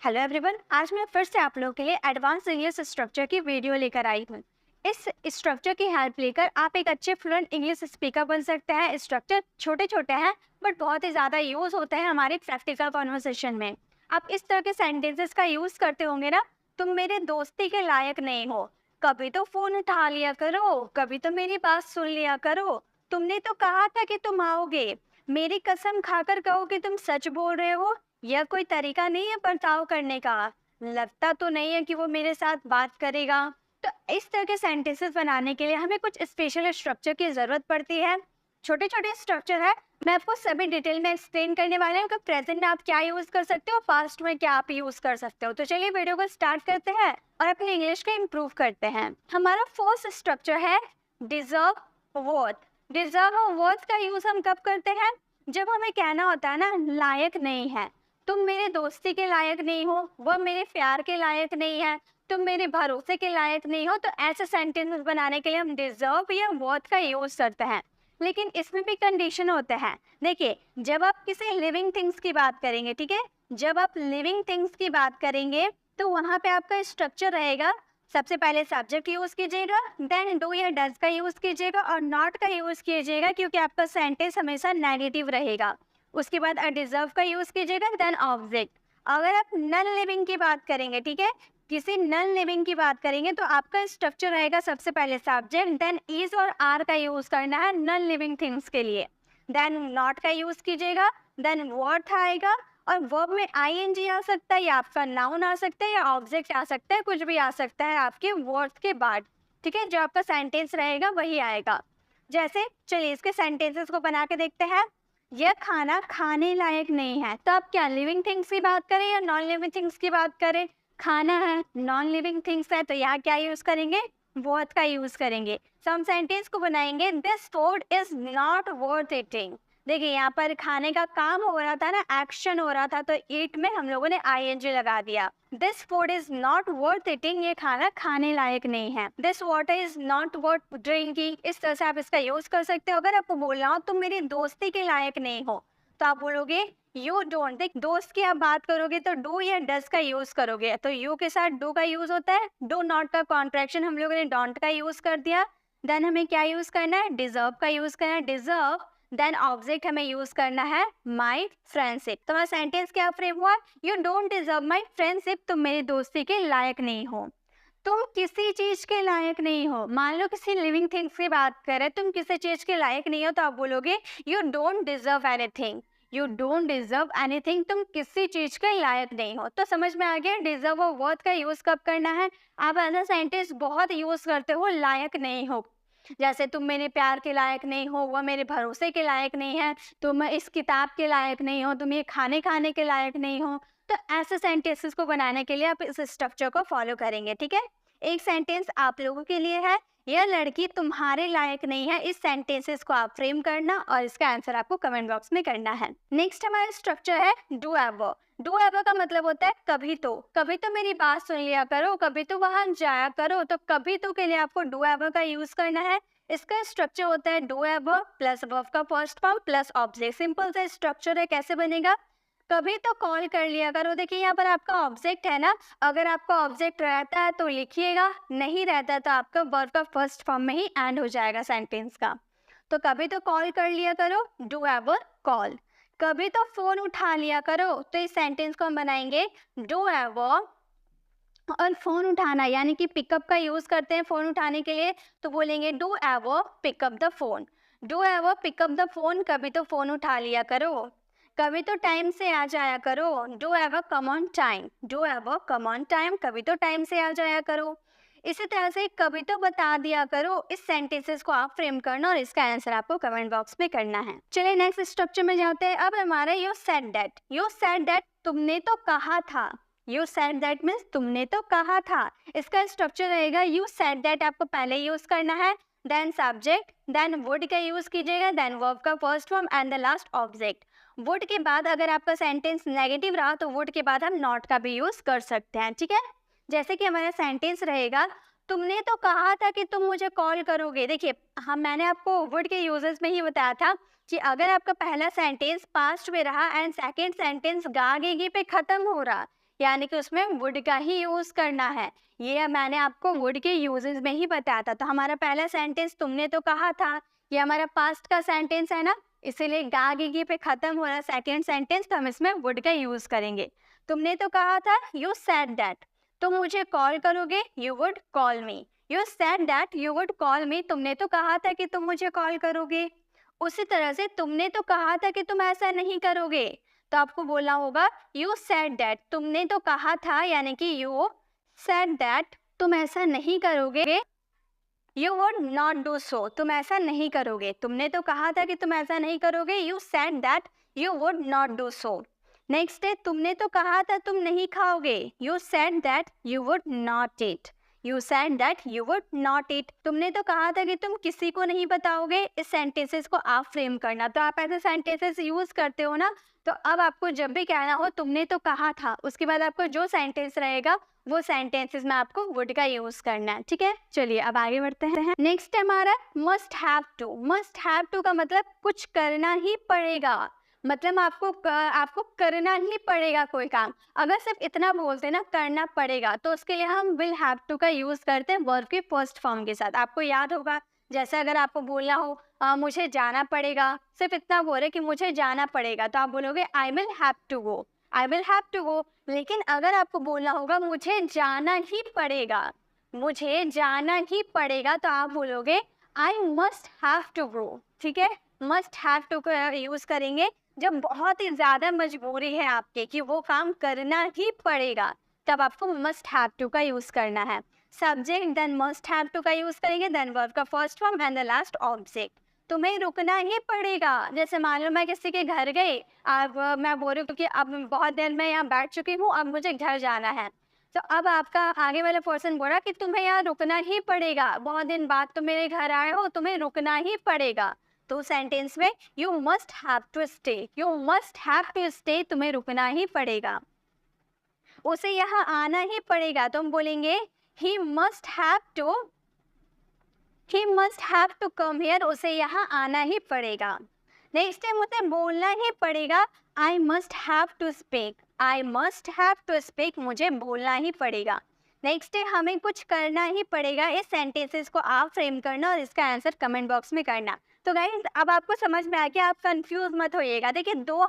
Hello everyone, आज मैं फिर से आप लोगों के लिए एडवांस इंग्लिश स्ट्रक्चर की वीडियो लेकर आई हूँ। इस स्ट्रक्चर की हेल्प लेकर आप एक अच्छे फ्लुएंट इंग्लिश स्पीकर बन सकते हैं। स्ट्रक्चर छोटे छोटे हैं बट बहुत ही ज़्यादा यूज़ होते हैं हमारे प्रैक्टिकल कॉन्वर्सेशन में। आप इस तरह के सेंटेंसेस का यूज़ करते होंगे ना। तुम मेरे दोस्ती के लायक नहीं हो, कभी तो फ़ोन उठा लिया करो, कभी तो मेरी बात सुन लिया करो, तुमने तो कहा था कि तुम आओगे, मेरी कसम खाकर कहो कि तुम सच बोल रहे हो। यह कोई तरीका नहीं है बर्ताव करने का। लगता तो नहीं है कि वो मेरे साथ बात करेगा। तो इस तरह के सेंटेंसेस बनाने के लिए हमें कुछ स्पेशल स्ट्रक्चर की ज़रूरत पड़ती है। छोटे छोटे स्ट्रक्चर है, मैं आपको सभी डिटेल में एक्सप्लेन करने वाले हूँ कि प्रेजेंट में आप क्या यूज़ कर सकते हो, पास्ट में क्या आप यूज़ कर सकते हो। तो चलिए वीडियो को स्टार्ट करते हैं और अपनी इंग्लिश को इम्प्रूव करते हैं। हमारा फर्स्ट स्ट्रक्चर है डिजर्व वर्थ। डिजर्व और वर्थ का यूज़ हम कब करते हैं? जब हमें कहना होता है ना लायक नहीं है, तुम मेरे दोस्ती के लायक नहीं हो, वह मेरे प्यार के लायक नहीं है, तुम मेरे भरोसे के लायक नहीं हो। तो ऐसे सेंटेंसेस बनाने के लिए हम डिजर्व या वर्थ का यूज करते हैं। लेकिन इसमें भी कंडीशन होते हैं। देखिए, जब आप किसी लिविंग थिंग्स की बात करेंगे, ठीक है, जब आप लिविंग थिंग्स की बात करेंगे तो वहाँ पे आपका स्ट्रक्चर रहेगा। सबसे पहले सब्जेक्ट यूज कीजिएगा, देन डू या डज का यूज कीजिएगा और नॉट का यूज कीजिएगा, क्योंकि आपका सेंटेंस हमेशा नेगेटिव रहेगा। उसके बाद डिजर्व का यूज कीजिएगा, देन ऑब्जेक्ट। अगर आप नॉन लिविंग की बात करेंगे, ठीक है, किसी नॉन लिविंग की बात करेंगे तो आपका स्ट्रक्चर रहेगा सबसे पहले सब्जेक्ट, देन इज और आर का यूज करना है नॉन लिविंग थिंग्स के लिए, देन नॉट का यूज कीजिएगा, देन वर्थ आएगा और वर्ब में आईएनजी आ सकता है या आपका नाउन आ सकता है या ऑब्जेक्ट आ सकता है, कुछ भी आ सकता है आपके वर्थ के बाद। ठीक है, जो आपका सेंटेंस रहेगा वही आएगा। जैसे चलिए इसके सेंटेंसेस को बना के देखते हैं। यह खाना खाने लायक नहीं है, तो आप क्या लिविंग थिंग्स की बात करें या नॉन लिविंग थिंग्स की बात करें? खाना है, नॉन लिविंग थिंग्स है, तो यहाँ क्या यूज करेंगे? वर्थ का यूज करेंगे। तो हम सेंटेंस को बनाएंगे, this food is not worth eating. देखिए यहाँ पर खाने का काम हो रहा था ना, एक्शन हो रहा था, तो ईट में हम लोगों ने आईएनजी लगा दिया। This food is not worth eating, ये खाना खाने लायक नहीं है। This water is not worth drinking, इस तरह से आप इसका यूज कर सकते हो। अगर आपको बोलना हो तुम मेरी दोस्ती के लायक नहीं हो, तो आप बोलोगे यू डोंट। देख, दोस्त की आप बात करोगे तो डू या डज का यूज करोगे, तो यू के साथ डू का यूज होता है। डू नॉट का कॉन्ट्रैक्शन हम लोगों ने डोंट का यूज कर दिया। देन हमें क्या यूज करना है? डिजर्व का यूज करना है, डिजर्व। देन ऑब्जेक्ट हमें यूज करना है माई फ्रेंडशिप। तो हमारा सेंटेंस क्या फ्रेम हुआ? You don't deserve my friendship, तुम मेरी दोस्ती के लायक नहीं हो। तुम किसी चीज के लायक नहीं हो। मान लो किसी लिविंग थिंग्स की बात करें, तुम किसी चीज के लायक नहीं हो, तो आप बोलोगे you don't deserve anything. You don't deserve anything, तुम किसी चीज के लायक नहीं हो। तो समझ में आ गया डिजर्व और वर्थ का यूज कब करना है। आप ऐसा सेंटेंस बहुत यूज करते हो, लायक नहीं हो। जैसे तुम मेरे प्यार के लायक नहीं हो, वह मेरे भरोसे के लायक नहीं है, तुम इस किताब के लायक नहीं हो, तुम ये खाने खाने के लायक नहीं हो। तो ऐसे सेंटेंसेस को बनाने के लिए आप इस स्ट्रक्चर को फॉलो करेंगे। ठीक है, एक सेंटेंस आप लोगों के लिए है, यह लड़की तुम्हारे लायक नहीं है। इस सेंटेंसेस को आप फ्रेम करना और इसका आंसर आपको कमेंट बॉक्स में करना है। नेक्स्ट हमारा स्ट्रक्चर है डू एवर। डू एवर का मतलब होता है कभी तो। कभी तो मेरी बात सुन लिया करो, कभी तो वहां जाया करो। तो कभी तो के लिए आपको डू एवर का यूज करना है। इसका स्ट्रक्चर होता है डू एवर प्लस वर्ब का first form plus object. Simple सा स्ट्रक्चर है, कैसे बनेगा? कभी तो कॉल कर लिया करो। देखिए यहाँ पर आपका ऑब्जेक्ट है ना, अगर आपका ऑब्जेक्ट रहता है तो लिखिएगा, नहीं रहता तो आपका वर्ब का फर्स्ट फॉर्म में ही एंड हो जाएगा सेंटेंस का। तो कभी तो कॉल कर लिया करो, डू एवर कॉल। कभी तो फोन उठा लिया करो, तो इस सेंटेंस को हम बनाएंगे डू एवर। और फोन उठाना यानी कि पिकअप का यूज करते हैं फोन उठाने के लिए, तो बोलेंगे do ever pick up the phone. Do ever pick up the phone, कभी तो फोन उठा लिया करो। कभी तो टाइम से आ जाया करो, do ever come on time. Do ever come on time, कभी तो टाइम से आ जाया करो। इसी तरह से कभी तो बता दिया करो। इस सेंटेंसेस को आप फ्रेम करना और इसका आंसर आपको कमेंट बॉक्स में करना है। चलिए नेक्स्ट स्ट्रक्चर में जाते हैं। अब हमारा you said that. You said that, तुमने तो कहा था। यू सेड दैट मीन्स तुमने तो कहा था। इसका स्ट्रक्चर रहेगा यू सेड दैट आपको पहले यूज करना है, देन सब्जेक्ट, देन वुड का यूज कीजिएगा, देन वर्ब का first form and the last object. Would के बाद अगर आपका सेंटेंस नेगेटिव रहा तो वुड के बाद हम नॉट का भी यूज कर सकते हैं। ठीक है, जैसे कि हमारा सेंटेंस रहेगा, तुमने तो कहा था कि तुम मुझे कॉल करोगे। देखिए मैंने आपको वुड के यूजेस में ही बताया था कि अगर आपका पहला सेंटेंस पास्ट में रहा एंड सेकेंड सेंटेंस गा गे पे खत्म हो रहा यानी कि उसमें वुड का ही यूज करना है। ये मैंने आपको वुड के यूजेस में ही बताया था। तो हमारा पहला सेंटेंस तुमने तो कहा था, ये हमारा पास्ट का सेंटेंस है ना, इसीलिए गा गी पे खत्म हो रहा सेकेंड सेंटेंस, तो हम इसमें वुड का यूज करेंगे। तुमने तो कहा था, यू सेड दैट, तुम मुझे कॉल करोगे, you would call me. You said that you would call मी, तुमने तो कहा था कि तुम मुझे कॉल करोगे। उसी तरह से तुमने तो कहा था कि तुम ऐसा नहीं करोगे, तो आपको बोलना होगा यू सेड दैट, तुमने तो कहा था, यानी कि यू सेड दैट तुम ऐसा नहीं करोगे। You would not do so, तुम ऐसा नहीं करोगे। तुमने तो कहा था कि तुम ऐसा नहीं करोगे, you said that you would not do so. Next है, तुमने तो कहा था तुम नहीं खाओगे, you said that you would not eat. You said that you would not eat, तुमने तो कहा था कि तुम किसी को नहीं बताओगे। इस सेंटेंसेस को आप फ्रेम करना, तो आप ऐसे सेंटेंसेस यूज करते हो ना, तो अब आपको जब भी कहना हो तुमने तो कहा था, उसके बाद आपको जो सेंटेंस रहेगा वो सेंटेंसेस में आपको वुड का यूज करना है। ठीक है, चलिए अब आगे बढ़ते हैं। नेक्स्ट है हमारा must have to. Must have to का मतलब कुछ करना ही पड़ेगा, मतलब आपको करना ही पड़ेगा कोई काम। अगर सिर्फ इतना बोलते ना करना पड़ेगा, तो उसके लिए हम विल हैव टू का यूज करते हैं वर्ब के फर्स्ट फॉर्म के साथ। आपको याद होगा, जैसे अगर आपको बोलना हो मुझे जाना पड़ेगा, सिर्फ इतना बोले कि मुझे जाना पड़ेगा, तो आप बोलोगे I will have to go, I will have to go. लेकिन अगर आपको बोलना होगा मुझे जाना ही पड़ेगा, मुझे जाना ही पड़ेगा, तो आप बोलोगे I must have to go. ठीक है, मस्ट हैव टू का यूज करेंगे जब बहुत ही ज्यादा मजबूरी है आपके कि वो काम करना ही पड़ेगा, तब आपको मस्ट हैव टू का यूज करना है। Subject then must have to का यूज करेंगे, देन वर्ब का first form and the last object. तुम्हें रुकना ही पड़ेगा, जैसे मान लो मैं किसी के घर गई, अब मैं बोल रही हूँ क्योंकि अब बहुत देर मैं यहाँ बैठ चुकी हूँ, अब मुझे घर जाना है, तो अब आपका आगे वाला पर्सन बोला कि तुम्हें यहाँ रुकना ही पड़ेगा, बहुत दिन बाद तुम मेरे घर आए हो, तुम्हें रुकना ही पड़ेगा। तो सेंटेंस में you must have to stay, you must have to stay, तुम्हें रुकना ही पड़ेगा। उसे यहाँ आना ही पड़ेगा, तो हम बोलेंगे he must have to, he must have to come here, उसे यहाँ आना ही पड़ेगा। नेक्स्ट टाइम उसे बोलना ही पड़ेगा, I must have to speak, I must have to speak, मुझे बोलना ही पड़ेगा। नेक्स्ट है हमें कुछ करना ही पड़ेगा। इस सेंटेंसेस को आप फ्रेम करना और इसका आंसर कमेंट बॉक्स में करना। तो गाइस अब आपको समझ में आ गया, आप कंफ्यूज मत होइएगा। देखिए दो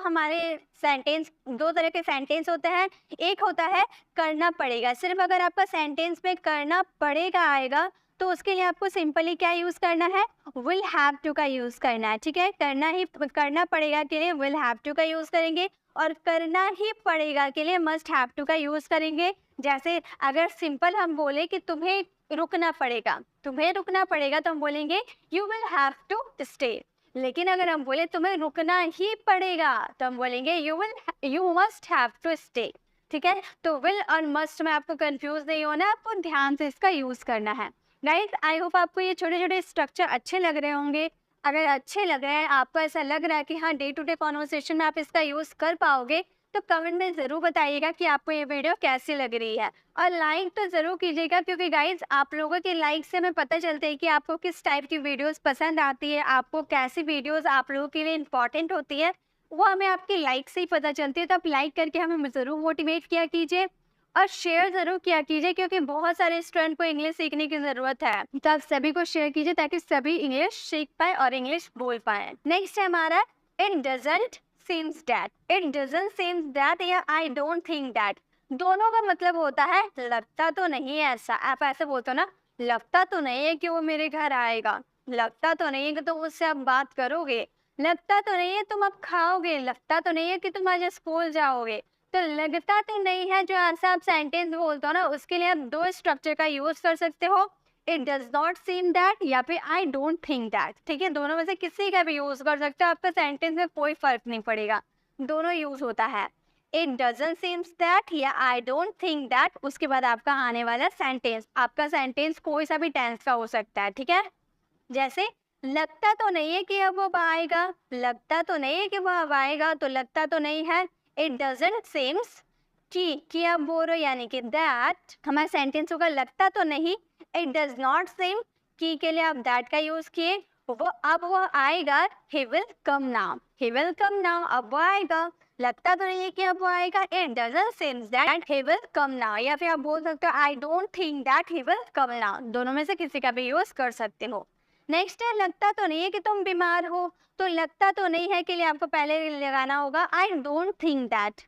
तरह के सेंटेंस होते हैं। एक होता है करना पड़ेगा, सिर्फ अगर आपका सेंटेंस में करना पड़ेगा आएगा तो उसके लिए आपको सिंपली क्या यूज करना है, विल हैव टू का यूज करना है। ठीक है, करना पड़ेगा के लिए विल हैव टू का यूज करेंगे और करना ही पड़ेगा के लिए मस्ट हैव टू का यूज करेंगे। जैसे अगर सिंपल हम बोले कि तुम्हें रुकना पड़ेगा, तुम्हें रुकना पड़ेगा, तो हम बोलेंगे you will have to stay. लेकिन अगर हम बोले तुम्हें रुकना ही पड़ेगा, तो हम बोलेंगे you must have to stay. ठीक है, तो विल और मस्ट में आपको कंफ्यूज नहीं होना, आपको ध्यान से इसका यूज करना है। गाइस आई होप आपको ये छोटे छोटे स्ट्रक्चर अच्छे लग रहे होंगे। अगर अच्छे लग रहे हैं, आपको ऐसा लग रहा है कि हाँ डे टू डे कॉन्वर्सेशन में आप इसका यूज़ कर पाओगे, तो कमेंट में ज़रूर बताइएगा कि आपको ये वीडियो कैसी लग रही है। और लाइक तो ज़रूर कीजिएगा, क्योंकि गाइज आप लोगों के लाइक से हमें पता चलता है कि आपको किस टाइप की वीडियोस पसंद आती है, आपको कैसी वीडियोस आप लोगों के लिए इंपॉर्टेंट होती है, वो हमें आपके लाइक से ही पता चलती है। तो आप लाइक करके हमें ज़रूर मोटिवेट किया कीजिए और शेयर ज़रूर किया कीजिए, क्योंकि बहुत सारे स्टूडेंट को इंग्लिश सीखने की ज़रूरत है। तो आप सभी को शेयर कीजिए ताकि सभी इंग्लिश सीख पाए और इंग्लिश बोल पाए। नेक्स्ट है हमारा it doesn't seems that. It doesn't seems that या आई डोंट थिंक दैट, दोनों का मतलब होता है लगता तो नहीं है ऐसा। आप ऐसे बोलते हो ना, लगता तो नहीं है कि वो मेरे घर आएगा, लगता तो नहीं है कि तुम उससे अब बात करोगे, लगता तो नहीं है तुम अब खाओगे, लगता तो नहीं है कि तुम आज स्कूल जाओगे। तो लगता तो नहीं है जो ऐसा आप सेंटेंस बोलते हो ना, उसके लिए आप दो स्ट्रक्चर का यूज कर सकते हो, it does not seem that या फिर आई डोंट थिंक दैट। ठीक है, दोनों में से किसी का भी यूज कर सकते हो, आपका सेंटेंस में कोई फर्क नहीं पड़ेगा, दोनों यूज होता है। इट डजंट सीम्स दैट या आई डोंट थिंक दैट, उसके बाद आपका आने वाला सेंटेंस, आपका सेंटेंस कोई सा भी टेंस का हो सकता है। ठीक है, जैसे लगता तो नहीं है कि अब वो आएगा, लगता तो नहीं है कि वो अब आएगा, तो लगता तो नहीं है। इट डजंट सीम्स कि अब बोलो यानी कि दैट, हमारा सेंटेंस होगा लगता तो नहीं। इट डज नॉट सीम की के लिए आप दैट का यूज किए, वो अब वो आएगा, he will come now, he will come now, अब वो आएगा। लगता तो नहीं है कि अब वो आएगा, it doesn't seems that he will come now, या फिर आप बोल सकते हो आई don't think that he will come now, दोनों में से किसी का भी यूज कर सकते हो। नेक्स्ट है लगता तो नहीं है कि तुम बीमार हो, तो लगता तो नहीं है के लिए आपको पहले लगाना होगा आई don't think that,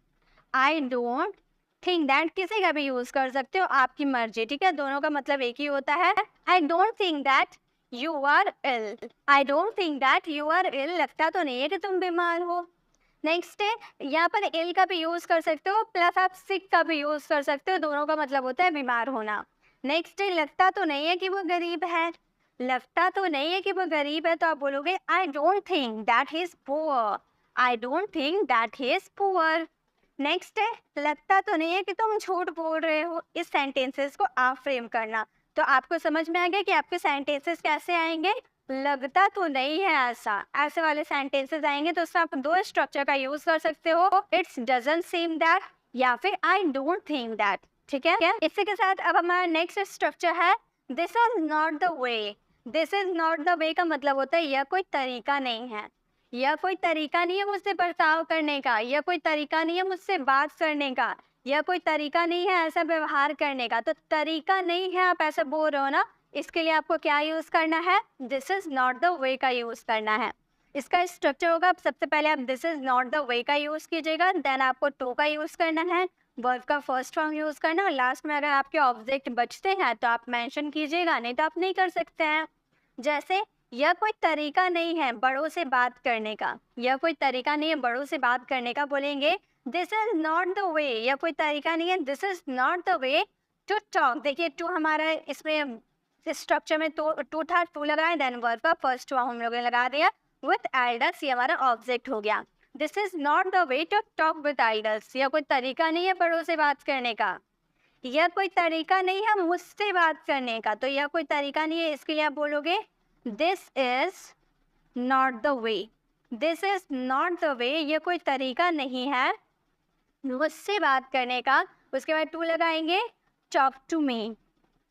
I don't think that किसी का भी यूज कर सकते हो, आपकी मर्जी, ठीक है, दोनों का मतलब एक ही होता है। I don't think that you are ill, I don't think that you are ill, लगता तो नहीं है कि तुम बीमार हो। नेक्स्ट है यहाँ पर इल का भी यूज कर सकते हो प्लस आप सिक का भी यूज कर सकते हो, दोनों का मतलब होता है बीमार होना। नेक्स्ट है लगता तो नहीं है कि वो गरीब है, लगता तो नहीं है कि वो गरीब है, तो आप बोलोगे आई don't think that he is poor, I don't think that he is poor. Next है लगता तो नहीं है कि तुम झूठ बोल रहे हो, इस सेंटेंसेस को आप फ्रेम करना। तो आपको समझ में आ गया कि आपके सेंटेंसेस कैसे आएंगे, लगता तो नहीं है ऐसा, ऐसे वाले सेंटेंसेस आएंगे तो उसमें आप दो स्ट्रक्चर का यूज कर सकते हो, इट्स डजंट सीम दैट या फिर आई डोंट थिंक दैट, ठीक है। इसी के साथ अब हमारा नेक्स्ट स्ट्रक्चर है this is not the way. This is not the वे का मतलब होता है यह कोई तरीका नहीं है, यह कोई तरीका नहीं है मुझसे बर्ताव करने का, यह कोई तरीका नहीं है मुझसे बात करने का, यह कोई तरीका नहीं है ऐसा व्यवहार करने का। तो तरीका नहीं है आप ऐसे बोल रहे हो ना, इसके लिए आपको क्या यूज करना है, दिस इज नॉट द वे का यूज करना है। इसका स्ट्रक्चर होगा, सबसे पहले आप दिस इज नॉट द वे का यूज कीजिएगा, देन आपको टू का यूज करना है, वर्ब का फर्स्ट फॉर्म यूज करना, और लास्ट में अगर आपके ऑब्जेक्ट बचते हैं तो आप मेंशन कीजिएगा, नहीं तो आप नहीं कर सकते हैं। जैसे यह कोई तरीका नहीं है बड़ों से बात करने का, यह कोई तरीका नहीं है बड़ों से बात करने का, बोलेंगे this is not the way, यह कोई तरीका नहीं है, this is not the way to talk. देखिए टू हमारा इसमें स्ट्रक्चर में टू था, टू लगाए, देन वर्ब का फर्स्ट फॉर्म हम लोगों ने लगा दिया विथ एल्डर्स, ये हमारा ऑब्जेक्ट हो गया। This is not the way to talk with elders, यह कोई तरीका नहीं है बड़ों से बात करने का, यह कोई तरीका नहीं है मुझसे बात करने का, तो यह कोई तरीका नहीं है, इसके लिए आप बोलोगे this is not the way, this is not the way, यह कोई तरीका नहीं है मुझसे बात करने का। उसके बाद टू लगाएंगे, talk to me,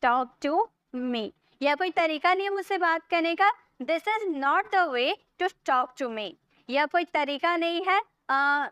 talk to me, यह कोई तरीका नहीं है मुझसे बात करने का, this is not the way to talk to me, यह कोई तरीका नहीं है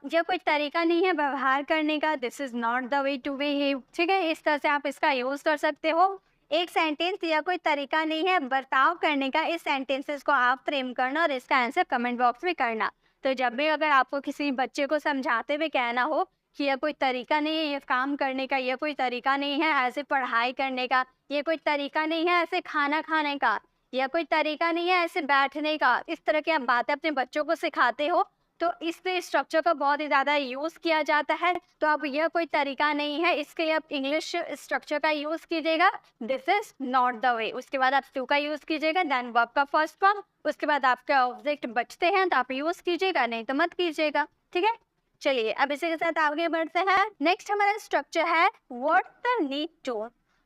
यह कोई तरीका नहीं है व्यवहार करने का, this is not the way to behave, ठीक है। इस तरह से आप इसका यूज कर सकते हो। एक सेंटेंस यह कोई तरीका नहीं है बर्ताव करने का, इस सेंटेंसेस को आप फ्रेम करना और इसका आंसर कमेंट बॉक्स में करना। तो जब भी अगर आपको किसी बच्चे को समझाते हुए कहना हो कि यह कोई तरीका नहीं है ये काम करने का, यह कोई तरीका नहीं है ऐसे पढ़ाई करने का, यह कोई तरीका नहीं है ऐसे खाना खाने का, यह कोई तरीका नहीं है ऐसे बैठने का, इस तरह की आप बातें अपने बच्चों को सिखाते हो तो इससे स्ट्रक्चर का बहुत ही ज़्यादा यूज़ किया जाता है। तो अब यह कोई तरीका नहीं है, इसके लिए आप इंग्लिश स्ट्रक्चर का यूज़ कीजिएगा, दिस इज नॉट द वे, उसके बाद आप टू का यूज़ कीजिएगा, देन वर्ब का फर्स्ट फॉर्म, उसके बाद आपके ऑब्जेक्ट बचते हैं तो आप यूज़ कीजिएगा, नहीं तो मत कीजिएगा, ठीक है। चलिए अब इसी के साथ आगे बढ़ते हैं। नेक्स्ट हमारा स्ट्रक्चर है what's the need to.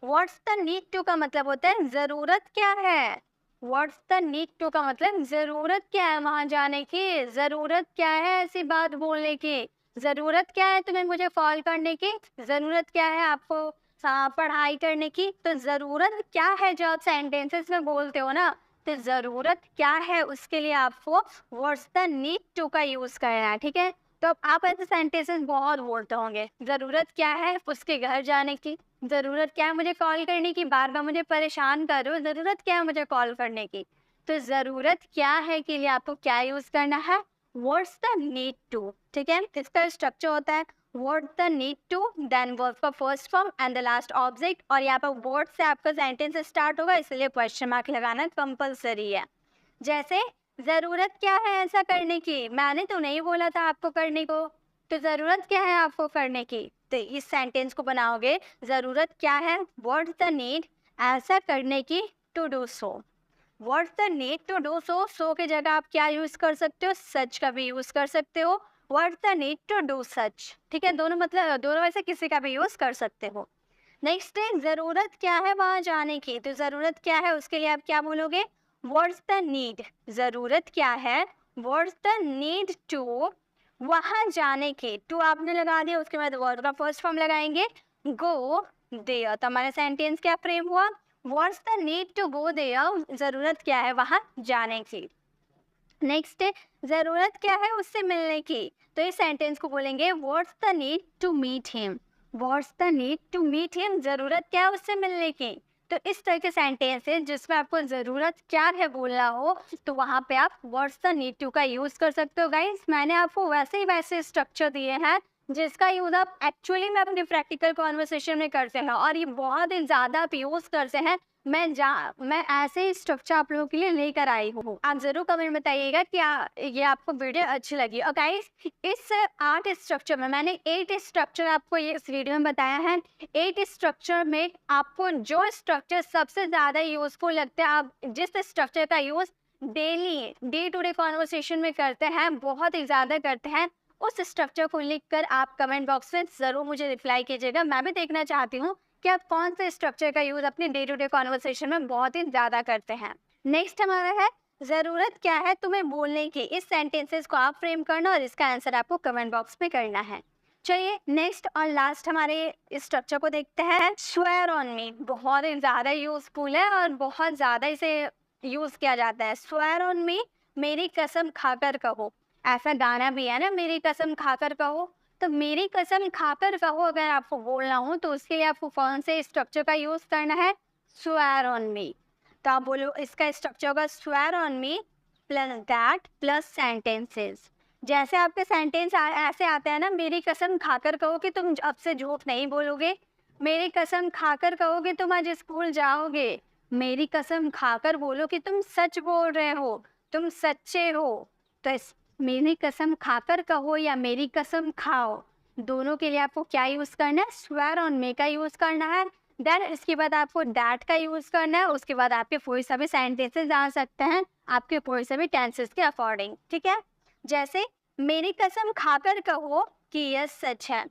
What's the need to का मतलब होता है ज़रूरत क्या है, व्हाट्स द नीड टू का मतलब ज़रूरत क्या है वहाँ जाने की, ज़रूरत क्या है ऐसी बात बोलने की, ज़रूरत क्या है तुम्हें मुझे कॉल करने की, ज़रूरत क्या है आपको पढ़ाई करने की। तो ज़रूरत क्या है जो आप सेंटेंसेस में बोलते हो ना, तो ज़रूरत क्या है उसके लिए आपको व्हाट्स द नीड टू का यूज़ करना है, ठीक है। तो अब आप ऐसे सेंटेंसेस बहुत बोलते होंगे, ज़रूरत क्या है उसके घर जाने की, ज़रूरत क्या है मुझे कॉल करने की, बार बार मुझे परेशान कर रहे हो, ज़रूरत क्या है मुझे कॉल करने की। तो ज़रूरत क्या है के लिए आपको क्या यूज़ करना है, व्हाट्स द नीड टू, ठीक है। इसका स्ट्रक्चर होता है what's the need to, then verb का first form and the last object, और यहाँ पर वर्ड से आपका सेंटेंस स्टार्ट होगा इसलिए क्वेश्चन मार्क लगाना कंपलसरी है। जैसे ज़रूरत क्या है ऐसा करने की, मैंने तो नहीं बोला था आपको करने को, तो ज़रूरत क्या है आपको करने की। तो इस सेंटेंस को बनाओगे ज़रूरत क्या है, व्हाट्स द नीड ऐसा करने की, to do so, what's the need to do so, so की जगह आप क्या यूज़ कर सकते हो, सच का भी यूज़ कर सकते हो, what's the need to do such, ठीक है। दोनों मतलब दोनों में से किसी का भी यूज़ कर सकते हो। नेक्स्ट है ज़रूरत क्या है वहाँ जाने की, तो ज़रूरत क्या है उसके लिए आप क्या बोलोगे, व्हाट्स द नीड, ज़रूरत क्या है, व्हाट्स द नीड टू वहाँ जाने की, टू आपने लगा दिया, उसके बाद वर्ड का फर्स्ट फॉर्म लगाएंगे, गो देयर, तो हमारा सेंटेंस क्या फ्रेम हुआ, what's the need to go there, ज़रूरत क्या है वहाँ जाने की। नेक्स्ट है ज़रूरत क्या है उससे मिलने की, तो इस सेंटेंस को बोलेंगे what's the need to meet him. What's the need to meet him, ज़रूरत क्या है उससे मिलने की। तो इस तरह के सेंटेंस है जिसमें आपको ज़रूरत क्या है बोलना हो, तो वहाँ पे आप व्हाट्स द नीड टू का यूज़ कर सकते हो। गाइस मैंने आपको वैसे ही वैसे स्ट्रक्चर दिए हैं जिसका यूज़ आप एक्चुअली में अपने प्रैक्टिकल कॉन्वर्सेशन में करते हैं, और ये बहुत ही ज़्यादा आप यूज़ करते हैं। मैं ऐसे ही स्ट्रक्चर आप लोगों के लिए लेकर आई हूँ। आप जरूर कमेंट में बताइएगा कि ये आपको वीडियो अच्छी लगी। और गाइस इस 8 स्ट्रक्चर में मैंने 8 स्ट्रक्चर आपको ये इस वीडियो में बताया है। 8 स्ट्रक्चर में आपको जो स्ट्रक्चर सबसे ज़्यादा यूजफुल लगता है, आप जिस स्ट्रक्चर का use daily day to day conversation में करते हैं, बहुत ही ज़्यादा करते हैं, उस स्ट्रक्चर को लिखकर आप कमेंट बॉक्स में ज़रूर मुझे रिप्लाई कीजिएगा। मैं भी देखना चाहती हूँ कि आप कौन से स्ट्रक्चर का यूज़ अपने डे टू डे कॉन्वर्सेशन में बहुत ही ज़्यादा करते हैं। नेक्स्ट हमारा है ज़रूरत क्या है तुम्हें बोलने की। इस सेंटेंसेस को आप फ्रेम करना और इसका आंसर आपको कमेंट बॉक्स में करना है। चलिए नेक्स्ट और लास्ट हमारे स्ट्रक्चर को देखते हैं। स्वेयर ऑन मी बहुत ही ज़्यादा यूज़फुल है और बहुत ज़्यादा इसे यूज़ किया जाता है। स्वेयर ऑन मी, मेरी कसम खाकर कहो। ऐसा गाना भी है ना, मेरी कसम खाकर कहो। तो मेरी कसम खाकर कहो अगर आपको बोलना हो तो उसके लिए आपको कौन से स्ट्रक्चर का यूज़ करना है, स्वेयर ऑन मी। तो आप बोलो इसका स्ट्रक्चर होगा swear on me plus that plus sentences. जैसे आपके सेंटेंस ऐसे आते हैं ना, मेरी कसम खाकर कहो कि तुम अब से झूठ नहीं बोलोगे, मेरी कसम खाकर कहो कि तुम आज स्कूल जाओगे, मेरी कसम खाकर बोलो कि तुम सच बोल रहे हो, तुम सच्चे हो। तो मेरी कसम खाकर कहो या मेरी कसम खाओ, दोनों के लिए आपको क्या यूज़ करना है, स्वेयर ऑन मी का यूज़ करना है। देन इसके बाद आपको दैट का यूज़ करना है। उसके बाद आपके कोई सभी सेंटेंसेस आ सकते हैं आपके कोई सभी टेंसेस के अकॉर्डिंग, ठीक है। जैसे मेरी कसम खाकर कहो कि यह सच है।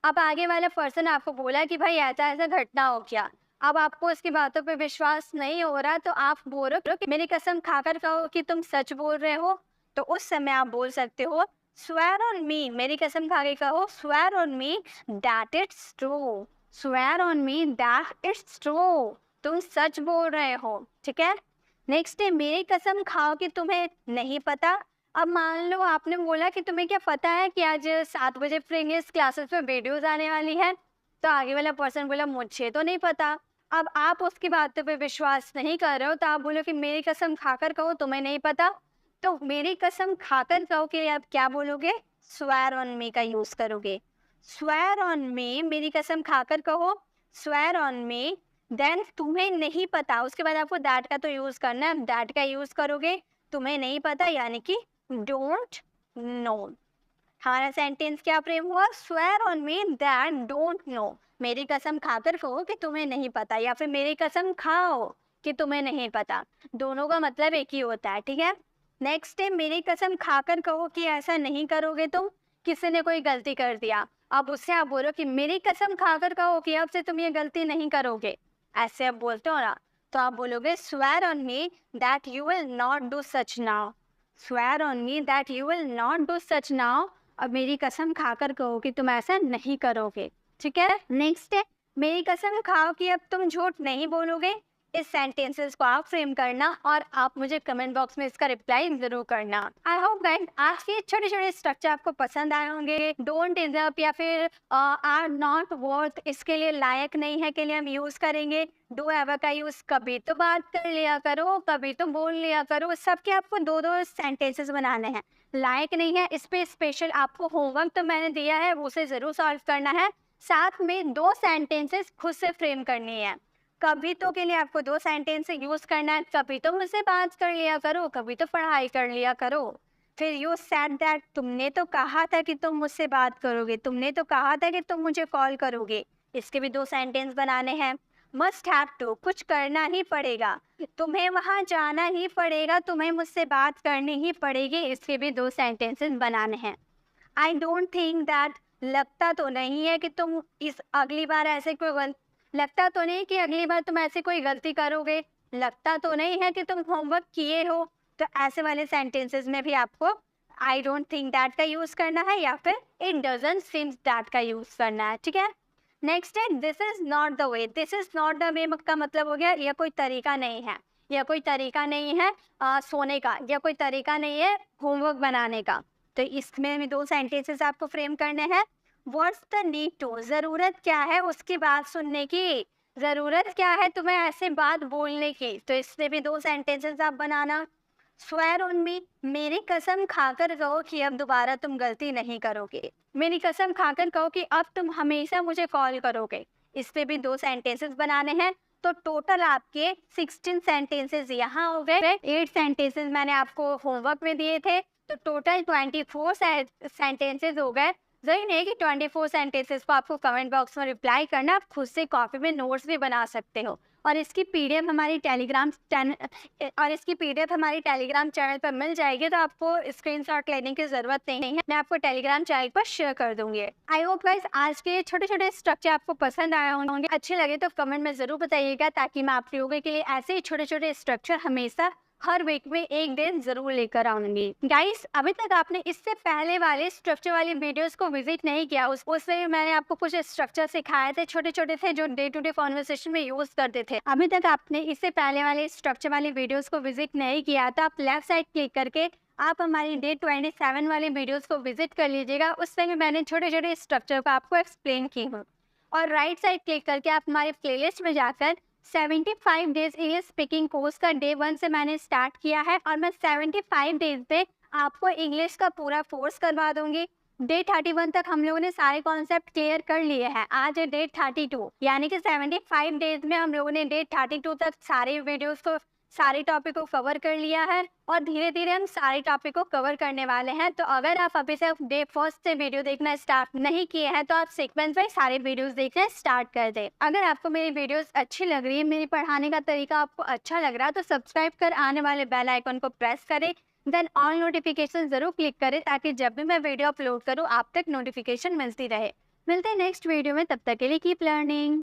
अब आगे वाला पर्सन आपको बोला कि भाई ऐसा ऐसा घटना हो गया, अब आपको उसकी बातों पे विश्वास नहीं हो रहा, तो आप बोल रहे हो कि मेरी कसम खाकर कहो कि तुम सच बोल रहे हो। तो उस समय आप बोल सकते हो स्वेयर ऑन मी, मेरी कसम खा के कहो swear on me that it's true, swear on me that it's true, तुम सच बोल रहे हो, ठीक है। नेक्स्ट है मेरी कसम खाओ कि तुम्हें नहीं पता। अब मान लो आपने बोला कि तुम्हें क्या पता है कि आज 7 बजे फ्री इंग्लिश क्लासेस में वीडियोस आने वाली है, तो आगे वाला पर्सन बोला मुझे तो नहीं पता। अब आप उसकी बातों पे विश्वास नहीं कर रहे हो, तो आप बोलो कि मेरी कसम खाकर कहो तुम्हें नहीं पता। तो मेरी कसम खाकर कहो कि आप क्या बोलोगे, स्वेयर ऑन मी का यूज करोगे। स्वेयर ऑन मी, मेरी कसम खाकर कहो स्वेयर ऑन मी, देन तुम्हें नहीं पता, उसके बाद आपको दैट का तो यूज करना है, दैट का यूज करोगे, तुम्हें नहीं पता यानी कि डोंट नो। हमारा सेंटेंस क्या फ्रेम हुआ, swear on me that don't know, मेरी कसम खाकर कहो कि तुम्हें नहीं पता, या फिर मेरी कसम खाओ कि तुम्हें नहीं पता, दोनों का मतलब एक ही होता है, ठीक है। नेक्स्ट है मेरी कसम खाकर कहो कि ऐसा नहीं करोगे तुम, किसी ने कोई गलती कर दिया, अब उससे आप बोलो कि मेरी कसम खाकर कहो कि अब से तुम ये गलती नहीं करोगे, ऐसे आप बोलते हो ना, तो आप बोलोगे swear on me that you will not do such now, swear on me that you will not do such now, अब मेरी कसम खाकर कहो कि तुम ऐसा नहीं करोगे, ठीक है। नेक्स्ट है मेरी कसम खाओ कि अब तुम झूठ नहीं बोलोगे। इस सेंटेंसेस को आप फ्रेम करना और आप मुझे कमेंट बॉक्स में इसका रिप्लाई जरूर करना। आई होप गाइस आज के छोटे छोटे स्ट्रक्चर आपको पसंद आए होंगे। डोंट डिजर्व या फिर आर नॉट वर्थ, इसके लिए लायक नहीं है के लिए हम यूज करेंगे डू एवर का यूज। कभी तो बात कर लिया करो, कभी तो बोल लिया करो, सबके आपको 2-2 सेंटेंसेस बनाने हैं। लायक नहीं है, इस पे स्पेशल आपको होमवर्क तो मैंने दिया है, उसे जरूर सॉल्व करना है। साथ में 2 सेंटेंसेस खुद से फ्रेम करनी है। कभी तो के लिए आपको 2 सेंटेंस यूज करना है, कभी तो मुझसे बात कर लिया करो, कभी तो पढ़ाई कर लिया करो। फिर यू सेड दैट, तुमने तो कहा था कि तुम मुझसे बात करोगे, तुमने तो कहा था कि तुम मुझे कॉल करोगे, इसके भी 2 सेंटेंस बनाने हैं। मस्ट हैव टू, कुछ करना ही पड़ेगा, तुम्हें वहाँ जाना ही पड़ेगा, तुम्हें मुझसे बात करनी ही पड़ेगी, इसके भी 2 सेंटेंसेस बनाने हैं। आई डोंट थिंक दैट, लगता तो नहीं है कि तुम इस अगली बार ऐसे कोई लगता तो नहीं कि अगली बार तुम ऐसे कोई गलती करोगे, लगता तो नहीं है कि तुम होमवर्क किए हो। तो ऐसे वाले सेंटेंसेस में भी आपको आई डोंट थिंक दैट का यूज करना है या फिर इट डजंट सीम्स दैट का यूज करना है, ठीक है। नेक्स्ट है this is not the way. This is not the वे का मतलब हो गया यह कोई तरीका नहीं है, या कोई तरीका नहीं है सोने का, या कोई तरीका नहीं है होमवर्क बनाने का। तो इसमें भी 2 सेंटेंसेस आपको फ्रेम करने हैं। व्हाट्स द नीड टू, ज़रूरत क्या है उसकी बात सुनने की, ज़रूरत क्या है तुम्हें ऐसे बात बोलने की, तो इसमें भी 2 सेंटेंसेस आप बनाना। स्वेयर ऑन मी, मेरी कसम खाकर कहो कि अब दोबारा तुम गलती नहीं करोगे, मेरी कसम खाकर कहो कि अब तुम हमेशा मुझे कॉल करोगे, इस पे भी 2 सेंटेंसेस बनाने हैं। तो टोटल आपके 16 सेंटेंसेस यहाँ हो गए। 8 सेंटेंसेस मैंने आपको होमवर्क में दिए थे, तो टोटल 24 सेंटेंसेस हो गए। ज़रूरी नहीं कि 24 सेंटेंसेस को आपको कमेंट बॉक्स में रिप्लाई करना, आप खुद से कॉपी में नोट्स भी बना सकते हो। और इसकी पीडीएफ हमारी टेलीग्राम चैनल पर मिल जाएगी, तो आपको स्क्रीनशॉट लेने की ज़रूरत नहीं है, मैं आपको टेलीग्राम चैनल पर शेयर कर दूंगी। आई होप गाइस आज के छोटे छोटे स्ट्रक्चर आपको पसंद आए होंगे, अच्छे लगे तो कमेंट में ज़रूर बताइएगा, ताकि मैं आप लोगों के लिए ऐसे ही छोटे छोटे स्ट्रक्चर हमेशा हर वीक में एक दिन जरूर लेकर आऊंगी। गाइस अभी तक आपने इससे पहले वाले स्ट्रक्चर वाली वीडियोस को विजिट नहीं किया, उसमें मैंने आपको कुछ स्ट्रक्चर सिखाए थे, छोटे छोटे थे जो डे टू डे कॉन्वर्सेशन में यूज करते थे। अभी तक आपने इससे पहले वाले स्ट्रक्चर वाली वीडियोस को विजिट नहीं किया, तो आप लेफ्ट साइड क्लिक करके आप हमारी डे 27 वाली वीडियोस को विजिट कर लीजिएगा। उसमें मैंने छोटे छोटे स्ट्रक्चर को आपको एक्सप्लेन की हूँ। और राइट साइड क्लिक करके आप हमारे प्लेलिस्ट में जाकर 75 डेज इंग्लिश स्पीकिंग कोर्स का डे 1 से मैंने स्टार्ट किया है, और मैं 75 डेज पे आपको इंग्लिश का पूरा कोर्स करवा दूंगी। डे 31 तक हम लोगों ने सारे कॉन्सेप्ट क्लियर कर लिए हैं, आज है डे 32, यानी कि 75 डेज में हम लोगों ने डे 32 तक सारे टॉपिक को कवर कर लिया है, और धीरे धीरे हम सारे टॉपिक को कवर करने वाले हैं। तो अगर आप अभी से डे 1 से वीडियो देखना स्टार्ट नहीं किए हैं, तो आप सीक्वेंस में सारे वीडियोस देखना स्टार्ट कर दें। अगर आपको मेरी वीडियोस अच्छी लग रही है, मेरी पढ़ाने का तरीका आपको अच्छा लग रहा है, तो सब्सक्राइब कर आने वाले बेल आइकन को प्रेस करें, देन ऑल नोटिफिकेशन जरूर क्लिक करें, ताकि जब भी मैं वीडियो अपलोड करूँ आप तक नोटिफिकेशन मिलती रहे। मिलते हैं नेक्स्ट वीडियो में, तब तक के लिए कीप लर्निंग।